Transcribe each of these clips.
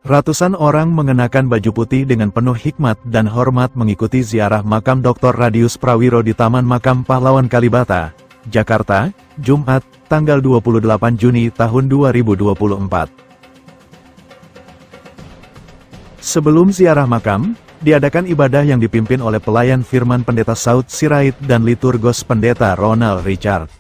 Ratusan orang mengenakan baju putih dengan penuh hikmat dan hormat mengikuti ziarah makam Dr. Radius Prawiro di Taman Makam Pahlawan Kalibata, Jakarta, Jumat, tanggal 28 Juni tahun 2024. Sebelum ziarah makam, diadakan ibadah yang dipimpin oleh pelayan firman Pendeta Saud Sirait dan liturgos Pendeta Ronald Richard.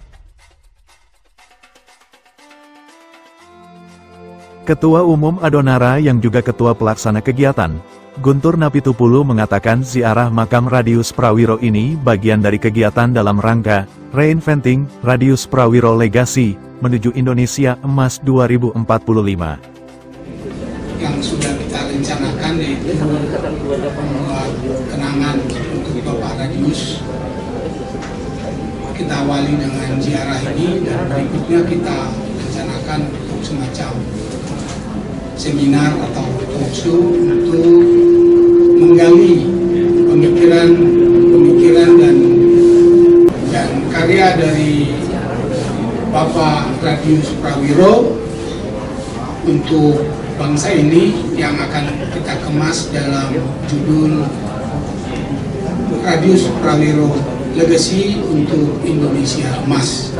Ketua Umum Adonara yang juga Ketua Pelaksana Kegiatan, Guntur Napitupulu mengatakan ziarah makam Radius Prawiro ini bagian dari kegiatan dalam rangka Reinventing Radius Prawiro Legacy menuju Indonesia Emas 2045. Yang sudah kita rencanakan yaitu membuat kenangan untuk Bapak Radius. Kita awali dengan ziarah ini dan berikutnya kita rencanakan untuk semacam seminar atau talkshow untuk menggali pemikiran dan karya dari Bapak Radius Prawiro untuk bangsa ini yang akan kita kemas dalam judul Radius Prawiro Legacy untuk Indonesia Emas.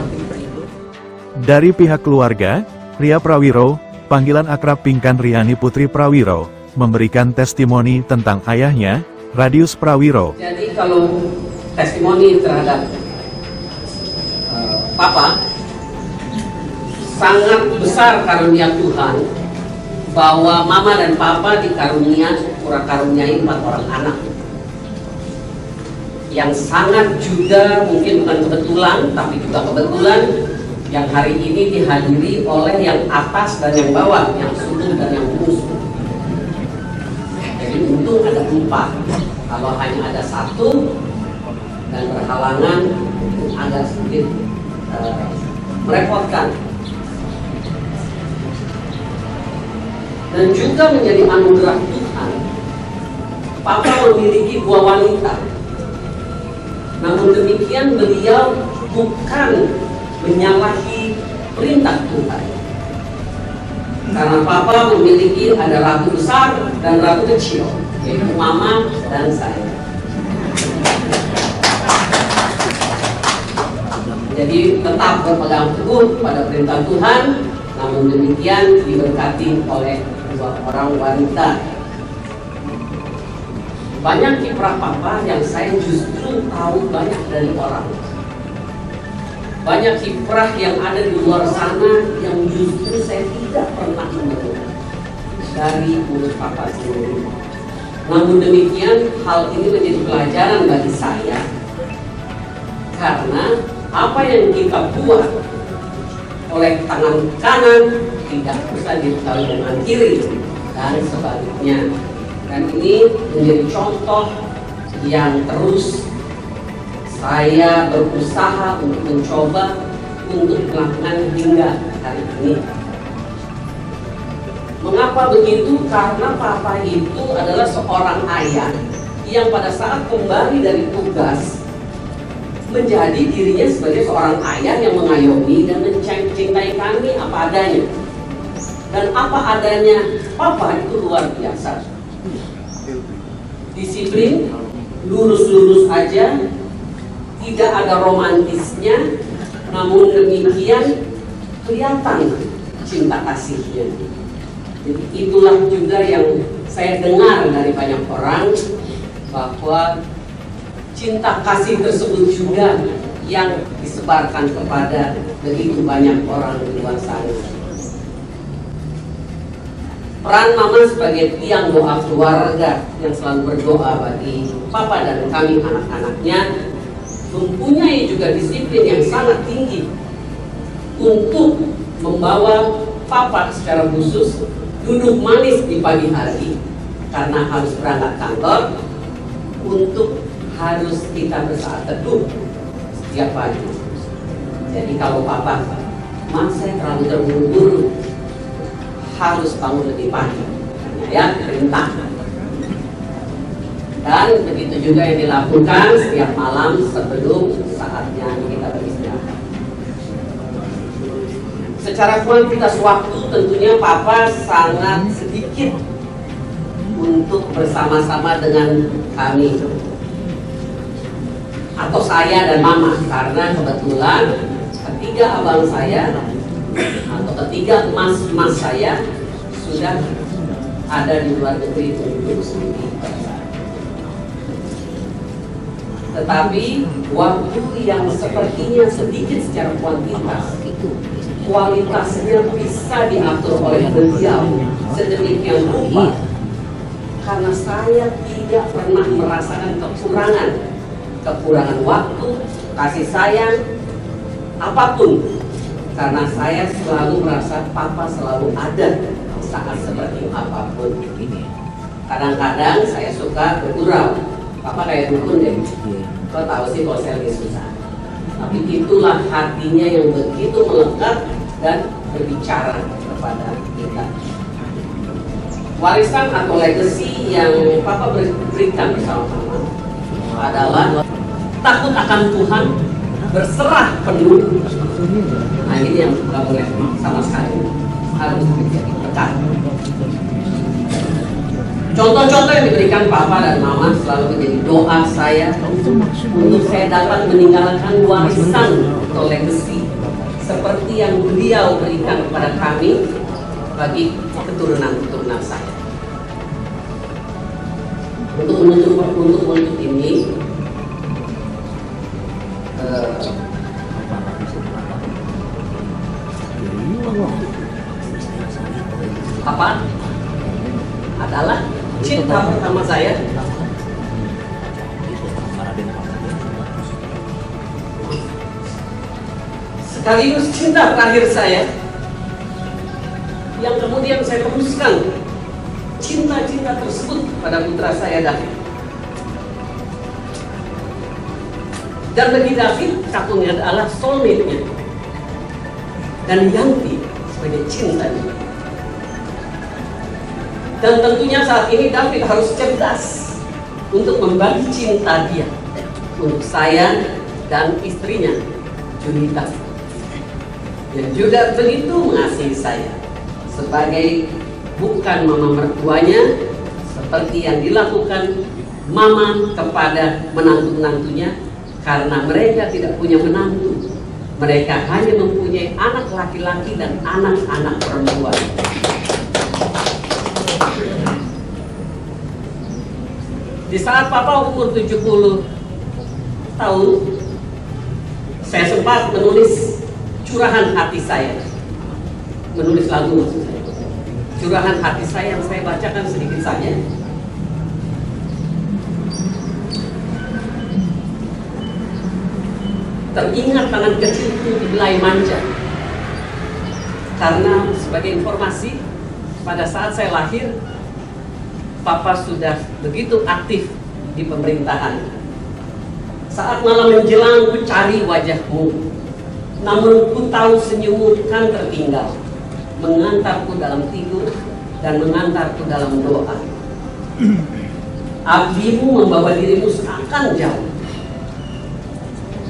Dari pihak keluarga, Ria Prawiro, panggilan akrab Pinkan Riani Putri Prawiro, memberikan testimoni tentang ayahnya, Radius Prawiro. Jadi kalau testimoni terhadap Papa, sangat besar karunia Tuhan bahwa Mama dan Papa karuniai 4 orang anak. Yang sangat juga mungkin bukan kebetulan, tapi juga kebetulan yang hari ini dihadiri oleh yang atas dan yang bawah, yang sulung dan yang bungsu. Jadi untung ada 4. Kalau hanya ada 1 dan berhalangan, agak sedikit merepotkan. Dan juga menjadi anugerah Tuhan, Papa memiliki 2 wanita. Namun demikian beliau bukan menyalahi perintah Tuhan. Karena Papa memiliki ada ratu besar dan ratu kecil, yaitu Mama dan saya. Jadi tetap berpegang teguh pada perintah Tuhan, namun demikian diberkati oleh 2 orang wanita. Banyak kiprah Papa yang saya justru tahu banyak dari orang. Banyak kiprah yang ada di luar sana yang justru saya tidak pernah mendengar dari mulut Papa sendiri. Namun demikian, hal ini menjadi pelajaran bagi saya, karena apa yang kita buat oleh tangan kanan tidak bisa diketahui dengan kiri dan sebaliknya. Dan ini menjadi contoh yang terus saya berusaha untuk mencoba untuk melakukan hingga hari ini. Mengapa begitu? Karena Papa itu adalah seorang ayah yang pada saat kembali dari tugas menjadi dirinya sebagai seorang ayah yang mengayomi dan mencintai kami apa adanya. Dan apa adanya Papa itu luar biasa. Disiplin, lurus-lurus aja, tidak ada romantisnya, namun demikian kelihatan cinta kasihnya. Jadi itulah juga yang saya dengar dari banyak orang, bahwa cinta kasih tersebut juga yang disebarkan kepada begitu banyak orang di luar sana. Peran Mama sebagai tiang doa keluarga yang selalu berdoa bagi Papa dan kami anak-anaknya, mempunyai juga disiplin yang sangat tinggi untuk membawa Papa secara khusus duduk manis di pagi hari karena harus berangkat kantor, untuk harus kita bersaat teduh setiap pagi. Jadi kalau Papa, "Mas, saya terlalu terburu-buru, harus bangun lebih pagi," ya perintah. Dan begitu juga yang dilakukan setiap malam sebelum saatnya kita beristirahat. Secara kuantitas waktu tentunya Papa sangat sedikit untuk bersama-sama dengan kami, atau saya dan mama, karena kebetulan ketiga abang saya atau ketiga emas saya sudah ada di luar negeri untuk studi. Tetapi waktu yang sepertinya sedikit secara kualitasnya bisa diatur oleh beliau sedemikian rupa, karena saya tidak pernah merasakan kekurangan waktu, kasih sayang, apapun, karena saya selalu merasa papa selalu ada saat seperti apapun. Kadang-kadang saya suka bergurau, papa kayak dukun deh, kau tahu sih kalau saya lagi susah. Tapi itulah hatinya yang begitu melekat dan berbicara kepada kita. Warisan atau legacy yang papa berikan bersama mama adalah takut akan Tuhan, berserah penuh. Nah ini yang nggak boleh sama sekali, harus menjadi dekat. Contoh-contoh yang diberikan papa dan mama selalu menjadi doa saya untuk saya dapat meninggalkan warisan atau legacy seperti yang beliau berikan kepada kami bagi keturunan-keturunan saya. Untuk menuntut ini, apa adalah cinta pertama saya. Sekaligus cinta terakhir saya, yang kemudian saya teruskan cinta-cinta tersebut pada putra saya David. Dan bagi David, Kakungnya adalah soulmate-nya, dan Yanti sebagai cintanya. Dan tentunya saat ini David harus cerdas untuk membagi cinta dia untuk saya dan istrinya Junita, yang juga begitu mengasihi saya sebagai bukan mama mertuanya seperti yang dilakukan mama kepada menantu-menantunya, karena mereka tidak punya menantu, mereka hanya mempunyai anak laki-laki dan anak-anak perempuan. Di saat papa umur 70 tahun, saya sempat menulis curahan hati saya, menulis lagu maksud saya, curahan hati saya yang saya bacakan sedikit saja. Teringat tangan kecilku di belai manja, karena sebagai informasi, pada saat saya lahir, papa sudah begitu aktif di pemerintahan. Saat malam menjelang, ku cari wajahmu, namun ku tahu senyummu kan tertinggal, mengantarku dalam tidur dan mengantarku dalam doa. Abdimu membawa dirimu seakan jauh.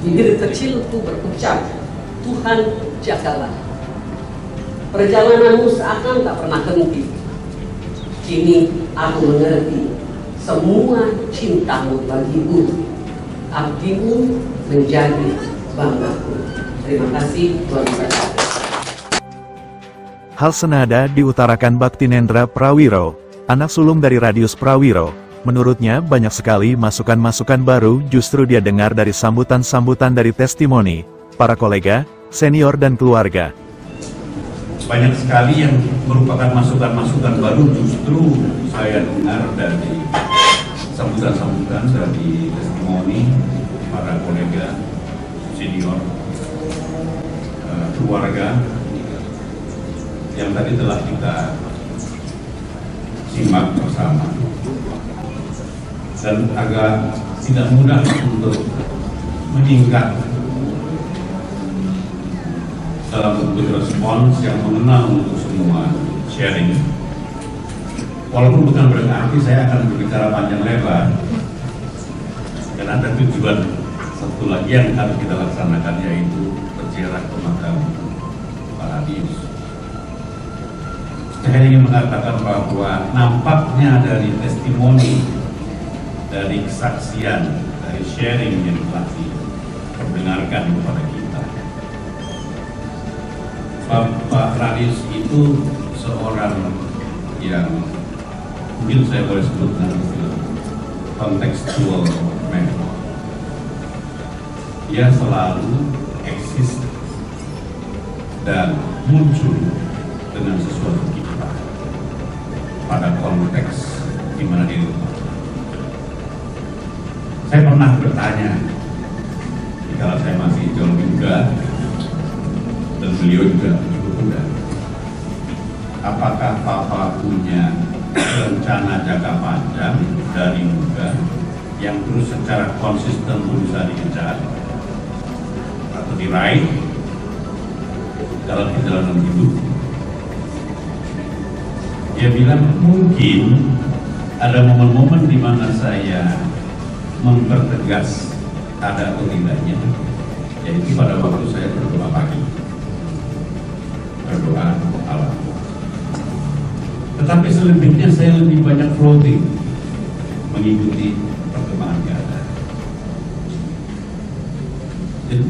Bibir kecilku berucap, Tuhan jagalah. Perjalananmu seakan tak pernah henti. Kini aku mengerti semua cintamu bagiku. Abdimu menjadi banggaku. Terima kasih, Tuhan Yesus. Hal senada diutarakan Baktinendra Prawiro, anak sulung dari Radius Prawiro. Menurutnya banyak sekali masukan-masukan baru justru dia dengar dari sambutan-sambutan dari testimoni para kolega, senior dan keluarga. Banyak sekali yang merupakan masukan-masukan baru justru saya dengar dari sambutan-sambutan dari testimoni para kolega, senior, keluarga yang tadi telah kita simak bersama, dan agak tidak mudah untuk meningkat dalam bentuk respons yang mengenal untuk semua sharing. Walaupun bukan berarti saya akan berbicara panjang lebar, dan ada tujuan satu lagi yang harus kita laksanakan, yaitu berziarah ke makam Pak Radius. saya ingin mengatakan bahwa nampaknya dari testimoni, dari kesaksian, dari sharing yang telah diperdengarkan kepada kita, Bapak Radius itu seorang yang mungkin saya boleh sebut dengan contextual man. Dia selalu eksis dan muncul dengan sesuatu kita pada konteks di mana dia letak. Saya pernah bertanya, kalau saya masih jauh lebih muda dan beliau juga cukup muda, apakah Papa punya rencana jangka panjang dari muda yang terus secara konsisten berusaha dikejar atau diraih dalam perjalanan hidup? Dia bilang mungkin ada momen-momen di mana saya mempertegas ada atau tidaknya, yaitu pada waktu saya berdoa pagi, berdoa Allah. Tetapi selebihnya saya lebih banyak floating, mengikuti perkembangan keadaan.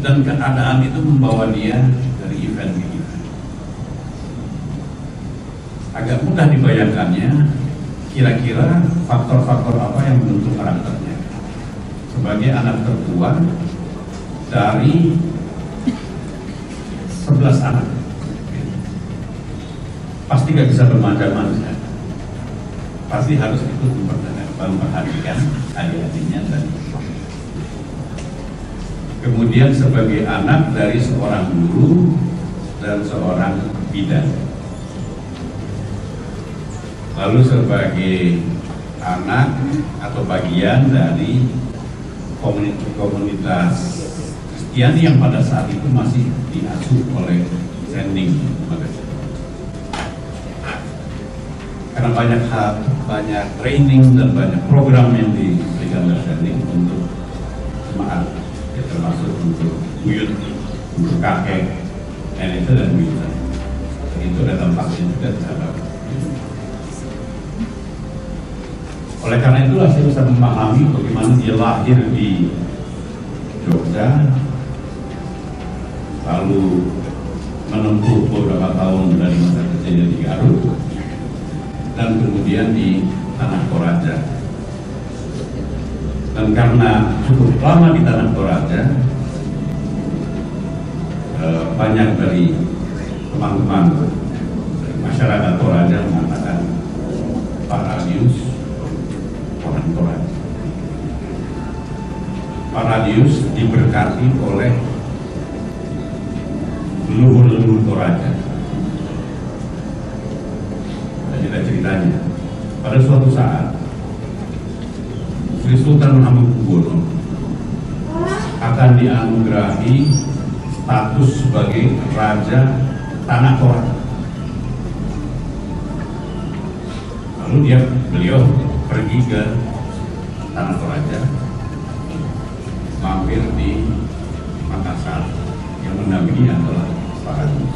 Dan keadaan itu membawa dia dari event ke event. Agak mudah dibayangkannya, kira-kira faktor-faktor apa yang membentuk karakternya. Sebagai anak tertua dari 11 anak, pasti gak bisa bermanja-manja, pasti harus ikut memperhatikan adik-adiknya. Dan kemudian sebagai anak dari seorang guru dan seorang bidan, lalu sebagai anak atau bagian dari komunitas Kristiani yang pada saat itu masih diasuh oleh Sending. Karena banyak training dan banyak program yang diberikan oleh Sending untuk jemaat, ya, termasuk untuk buyut, untuk kakek, nenek itu dan buyutan. Itu ada tempatnya juga terhadap. Oleh karena itulah saya bisa memahami bagaimana dia lahir di Jogja, lalu menempuh beberapa tahun dari masa kecilnya di Garut, dan kemudian di Tanah Toraja. Dan karena cukup lama di Tanah Toraja, banyak dari teman-teman masyarakat Toraja mengatakan Pak Radius orang Toraja. Pak Radius diberkati oleh leluhur-leluhur Toraja. Ceritanya, pada suatu saat Sri Sultan Hamengkubuwono akan dianugerahi status sebagai Raja Tanah Toraja. Lalu beliau pergi ke Tanah Toraja, mampir di Makassar, yang mendampingi adalah Pak Radius.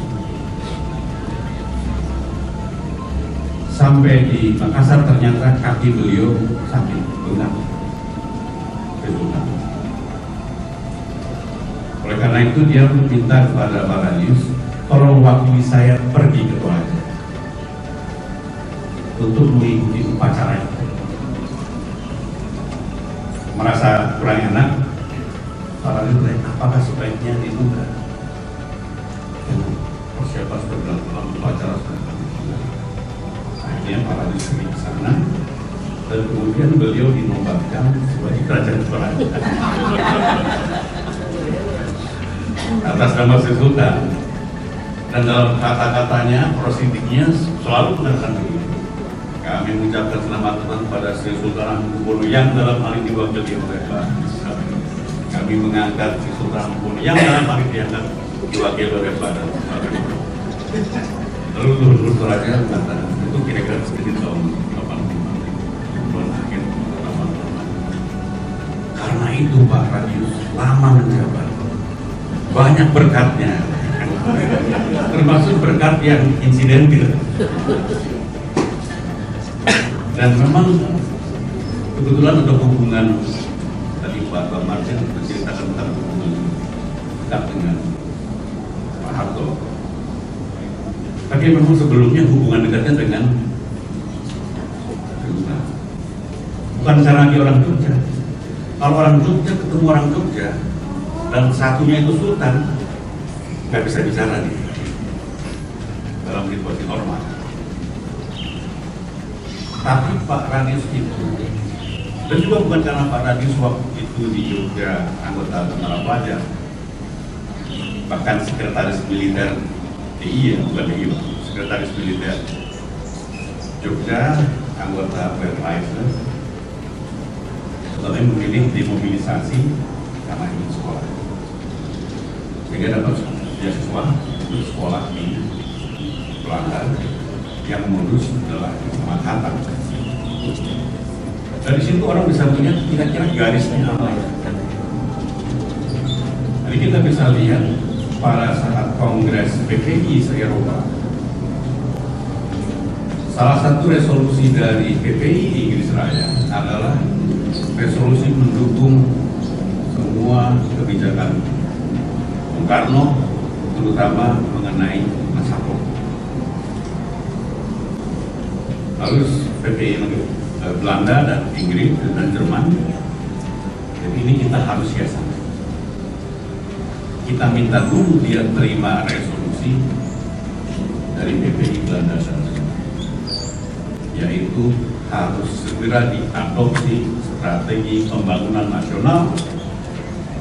Sampai di Makassar ternyata kaki beliau sakit, bengkak. Oleh karena itu dia meminta kepada Pak Radius, tolong wakili saya pergi ke Toraja untuk mengikuti upacara itu. Merasa kurang enak, Pak Radius bertanya, apakah sebaiknya ditunda? Persiapan sudah dalam upacara sudah. Akhirnya Pak Radius pergi ke sana, dan kemudian beliau dinobatkan sebagai Raja Toraja atas nama Sri Sultan. Dan dalam kata-katanya, prosidiknya selalu mengatakan begitu. Kami mengucapkan selamat datang pada Sri Sultan Hamengkubuwono yang dalam hal ini diwakili oleh Pak. Kami mengangkat Sri Sultan Hamengkubuwono yang dalam hal ini diangkat diwakili oleh Pak. Lalu leluhur Toraja mengatakan itu kira-kira sekitar tahun 80 akhir 80. Karena itu Pak Radius lama menjabat, banyak berkatnya. termasuk berkat yang insidentil. Dan memang kebetulan ada hubungan, tadi Pak Martin menceritakan tentang hubungan dekat dengan Pak Harto. Tapi memang sebelumnya hubungan dekatnya dengan bukan karena dia orang Jogja. Kalau orang Jogja ketemu orang Jogja dan satunya itu Sultan, nggak bisa bicara nih dalam situasi normal. Tapi Pak Radius itu, dan juga bukan karena Pak Radius waktu itu di Jogja anggota Tentara Pelajar, bahkan sekretaris militer DI, bukan DI, sekretaris militer Jogja, anggota Wehrleiter, tetapi memilih dimobilisasi karena ingin sekolah, sehingga dapat beasiswa untuk sekolah di Belanda yang mengurus adalah Muhammad Hatta. Dari situ orang bisa melihat kira-kira garisnya apa. Jadi kita bisa lihat pada saat Kongres PPI se-Eropa, salah satu resolusi dari PPI Inggris Raya adalah resolusi mendukung semua kebijakan Bung Karno, terutama mengenai Masako. Lalu PPI Belanda dan Inggris dan Jerman, jadi ini kita harus siasat. Kita minta dulu dia terima resolusi dari PPI Belanda dan Jerman, yaitu harus segera diadopsi strategi pembangunan nasional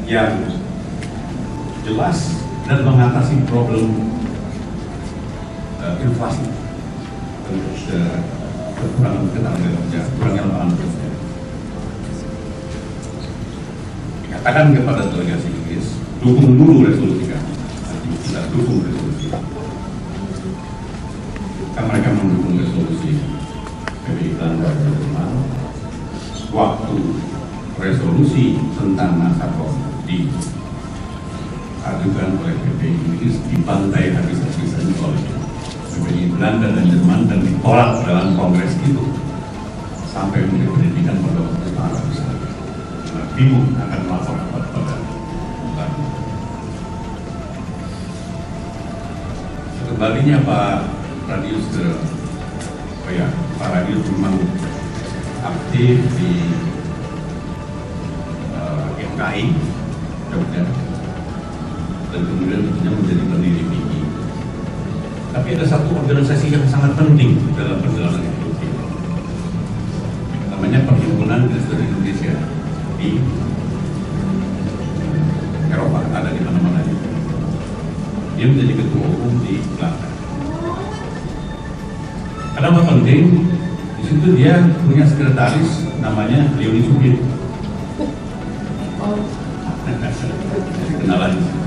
yang jelas dan mengatasi problem inflasi, kekurangan ketenaga kerja, kurangnya lapangan kerja. Katakan kepada delegasi Inggris, dukung dulu resolusi kami. Nanti kita dukung resolusi. Kan mereka mendukung resolusi PPI Belanda dan Jerman. Waktu resolusi tentang Masako diajukan oleh PPI Inggris, dibantai habis-habisan oleh PPI Belanda dan Jerman dan ditolak dalam kongres itu sampai Menteri Pendidikan pada waktu itu Arab Saudi bingung akan melapor kepada Belanda. Kembalinya Pak Radius ke Pak Radius memang aktif di MKI Jogja dan kemudian tentunya menjadi pendiri PIKI. Tapi ada satu organisasi yang sangat penting dalam perjalanan hidup kita, namanya Perhimpunan Kristen Indonesia di Eropa, ada di mana-mana. Dia menjadi ketua umum di Belanda. Kenapa penting? Di situ dia punya sekretaris namanya Leonie Sugit. Kenalan di situ.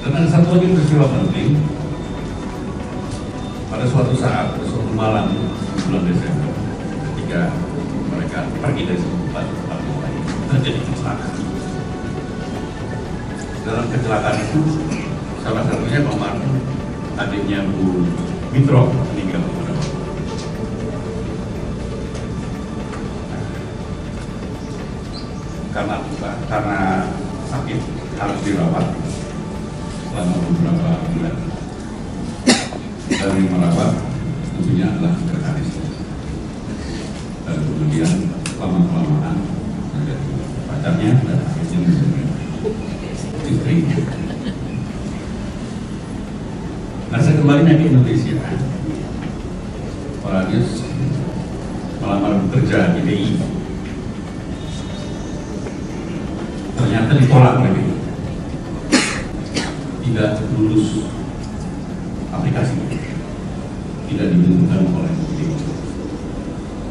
Dan ada satu lagi peristiwa penting. Pada suatu saat, pada suatu malam bulan Desember, ketika mereka pergi dari sebuah tempat lain, terjadi kecelakaan. Dalam kecelakaan itu, salah satunya Pak Martin, adiknya Bu Mitro, meninggal pada waktu. Karena sakit harus dirawat selama beberapa bulan, dan yang merawat tentunya adalah sekretaris, dan kemudian lama-kelamaan menjadi pacarnya dan akhirnya menjadi istrinya. Nah, saya kembalinya ke Indonesia. Pak Radius melamar bekerja di BI, ternyata ditolak oleh BI, tidak lulus aplikasi, tidak dibentukkan oleh BI.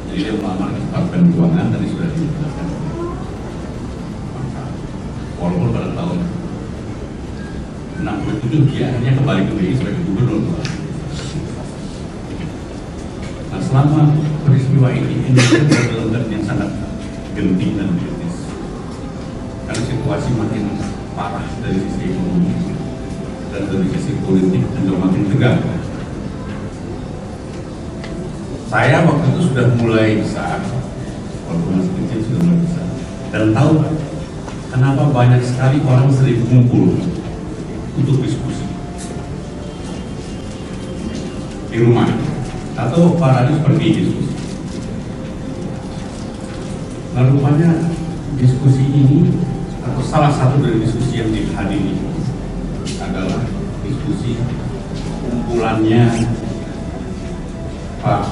Jadi dia melamar di Departemen Keuangan, tadi sudah dibentukkan. Walaupun pada tahun 67 dia akhirnya kembali ke BI sebagai gubernur. Nah, selama peristiwa ini Indonesia berada dalam yang sangat genting dan kritis karena situasi makin parah dari sisi ekonomi. dan dari sisi politik juga makin tegang. Saya waktu itu sudah mulai besar, walaupun masih kecil sudah mulai besar, dan tahu kenapa banyak sekali orang sering kumpul untuk diskusi di rumah atau para pergi diskusi. Nah, rupanya diskusi ini atau salah satu dari diskusi yang dihadiri adalah diskusi kumpulannya Pak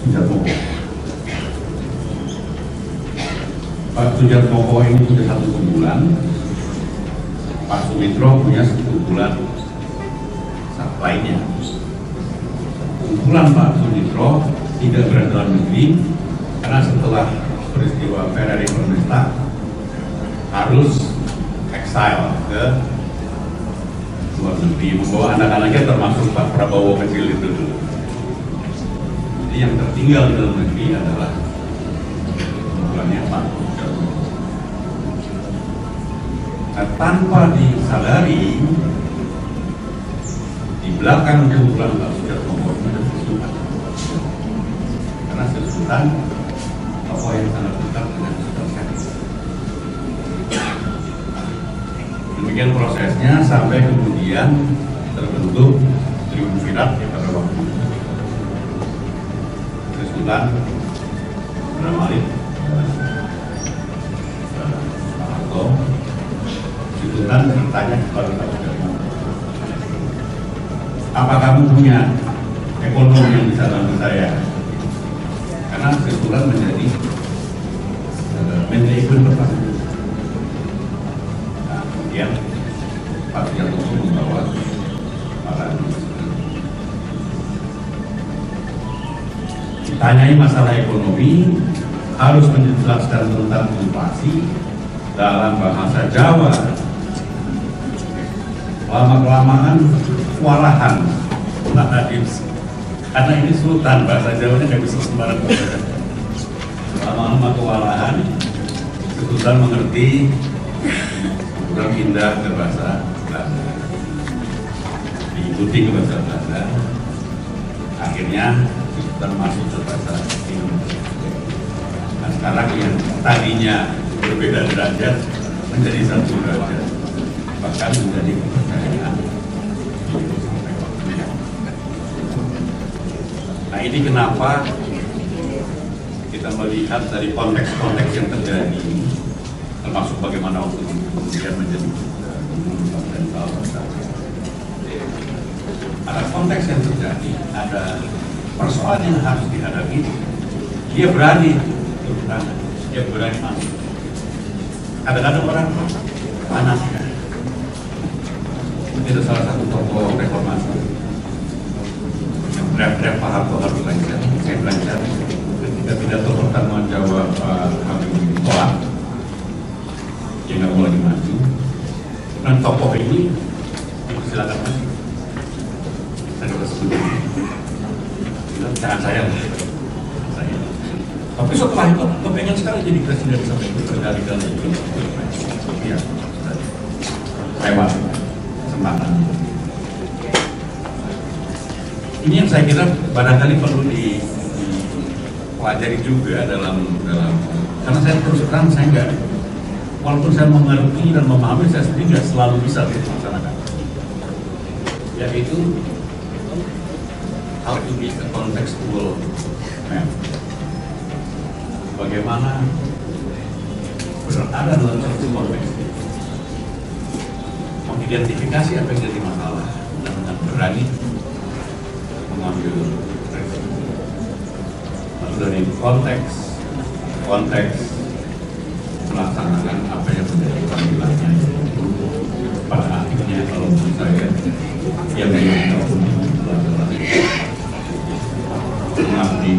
Sujatmoko. Pak Sujatmoko ini punya satu kumpulan, Pak Sumitro punya satu kumpulan lainnya. Kumpulan Pak Sumitro tidak berada dalam negeri karena setelah peristiwa Ferrari Bernesta harus exile ke luar negeri, membawa anak-anaknya termasuk Pak Prabowo kecil itu dulu. Jadi yang tertinggal di dalam negeri adalah kumpulannya Pak Sumitro. Nah, tanpa disadari di belakang kumpulan Pak Sujatmoko ada sesuatu, karena sesuatu tokoh yang sangat dekat dengan Sultan. Demikian prosesnya sampai kemudian terbentuk triumvirat pada waktu itu. Sultan Abdurrahman Malik, Pak Harto, Sultan bertanya kepada Pak Sujatmoko, apa kamu punya ekonomi yang bisa bantu saya? Karena Sultan menjadi Menteri Ekonomi pertama. Nah, kemudian Pak Sujatmoko membawa para ditanyai masalah ekonomi, harus menjelaskan tentang inflasi dalam bahasa Jawa. Lama-kelamaan kewalahan Pak Nadiem, karena ini Sultan, bahasa Jawanya nggak bisa sembarang. Lama-lama kewalahan, Sultan mengerti, kemudian pindah ke bahasa Belanda, diikuti ke bahasa Belanda, akhirnya Sultan masuk ke bahasa Indonesia. Nah, sekarang yang tadinya berbeda derajat menjadi satu derajat, bahkan menjadi kepercayaan. Nah, ini kenapa kita melihat dari konteks-konteks yang terjadi, termasuk bagaimana waktu kemudian menjadi dan ada konteks yang terjadi, ada persoalan yang harus dihadapi. Dia berani terus, dia berani masuk. Kadang-kadang orang panas kan. Itu salah satu tokoh reformasi yang teriak-teriak Pak Harto harus lancar. Saya belajar ketika pidato pertama jawab Pak Habibie tolak, dia nggak mau lagi maju. Dan tokoh ini silakan maju. Saya sudah sebut, jangan saya. Tapi setelah itu kepengen sekali jadi presiden sampai itu berkali-kali itu. Ya, lewat kesempatan. Ini yang saya kira barangkali perlu dipelajari juga dalam karena saya terus terang saya enggak, walaupun saya mengerti dan memahami, saya sendiri nggak selalu bisa dilaksanakan. Yaitu how to be a contextual man. Bagaimana berada dalam satu konteks, mengidentifikasi apa yang jadi masalah dan dengan berani mengambil resiko. Lalu dari konteks melaksanakan apa yang menjadi panggilannya. Pada akhirnya kalau menurut saya yang dilakukan adalah mengabdi